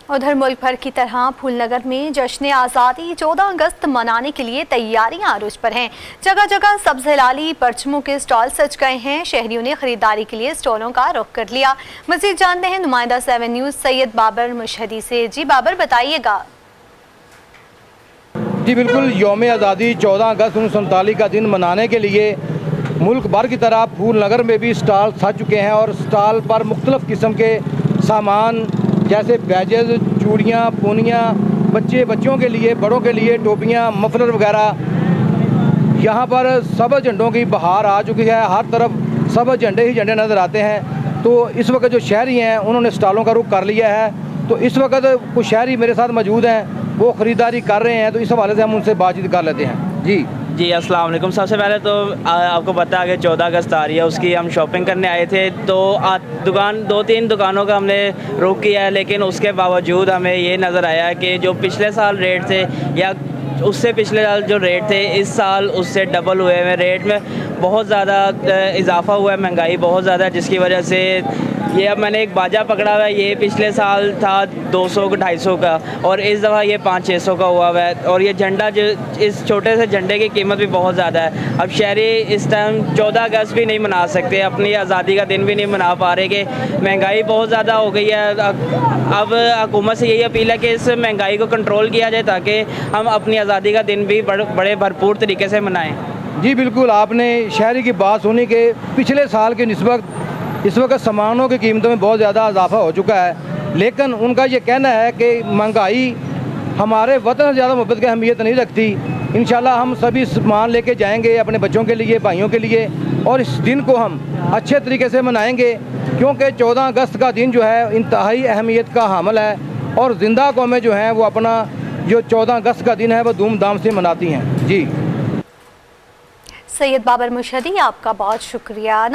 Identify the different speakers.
Speaker 1: उधर मुल्क भर की तरह फूलनगर में जश्न आज़ादी 14 अगस्त मनाने के लिए तैयारियां अरूज पर हैं। जगह जगह सब्ज हिलाली परचमों के स्टॉल सज गए हैं। शहरियों ने खरीदारी के लिए स्टॉलों का रुख कर लिया। मज़ीद जानते हैं नुमाइंदा 7 न्यूज़ सैयद बाबर मुशहदी से। जी बाबर, बताइएगा।
Speaker 2: जी बिल्कुल, यौम आज़ादी 14 अगस्त 1947 का दिन मनाने के लिए मुल्क भर की तरह फूलनगर में भी स्टॉल सज चुके हैं और स्टॉल पर मुख्तलिफ़ किस्म के सामान जैसे बैजेज, चूड़ियाँ, पूनियाँ, बच्चों के लिए, बड़ों के लिए टोपियाँ, मफलर वगैरह। यहाँ पर सबज झंडों की बहार आ चुकी है। हर तरफ सबज झंडे ही झंडे नज़र आते हैं। तो इस वक्त जो शहरी हैं उन्होंने स्टॉलों का रुख कर लिया है। तो इस वक्त कुछ शहरी मेरे साथ मौजूद हैं, वो ख़रीदारी कर रहे हैं। तो इस हवाले से हम उनसे बातचीत कर लेते हैं। जी
Speaker 3: अस्सलाम वालेकुम। सबसे पहले तो आपको पता है कि 14 अगस्त आ रही है, उसकी हम शॉपिंग करने आए थे। तो दुकान 2-3 दुकानों का हमने रुख किया है, लेकिन उसके बावजूद हमें ये नज़र आया कि जो पिछले साल रेट थे या उससे पिछले साल जो रेट थे, इस साल उससे डबल हुए हैं। रेट में बहुत ज़्यादा इजाफा हुआ है, महंगाई बहुत ज़्यादा है, जिसकी वजह से ये अब मैंने एक बाजा पकड़ा हुआ है। ये पिछले साल था 200-250 का और इस दफ़ा ये 500-600 का हुआ है। और ये झंडा जो इस छोटे से झंडे की कीमत भी बहुत ज़्यादा है। अब शहरी इस टाइम 14 अगस्त भी नहीं मना सकते, अपनी आज़ादी का दिन भी नहीं मना पा रहे कि महंगाई बहुत ज़्यादा हो गई है। अब हुकूमत से यही अपील है कि इस महंगाई को कंट्रोल किया जाए ताकि हम अपनी आज़ादी का दिन भी बड़े भरपूर तरीके से मनाएँ।
Speaker 2: जी बिल्कुल, आपने शहरी की बात सुनी कि पिछले साल की निस्बत इस वक्त सामानों की कीमतों में बहुत ज़्यादा इजाफा हो चुका है। लेकिन उनका ये कहना है कि महंगाई हमारे वतन से ज़्यादा मोहब्बत की अहमियत नहीं रखती। इंशाल्लाह हम सभी सामान लेके जाएंगे अपने बच्चों के लिए, भाइयों के लिए, और इस दिन को हम अच्छे तरीके से मनाएंगे, क्योंकि 14 अगस्त का दिन जो है इंतहाई अहमियत का हामिल है। और ज़िंदा कौमें जो हैं वो अपना जो 14 अगस्त का दिन है वो धूमधाम से मनाती हैं। जी
Speaker 1: सैयद बाबर मुशहदी, आपका बहुत शुक्रिया।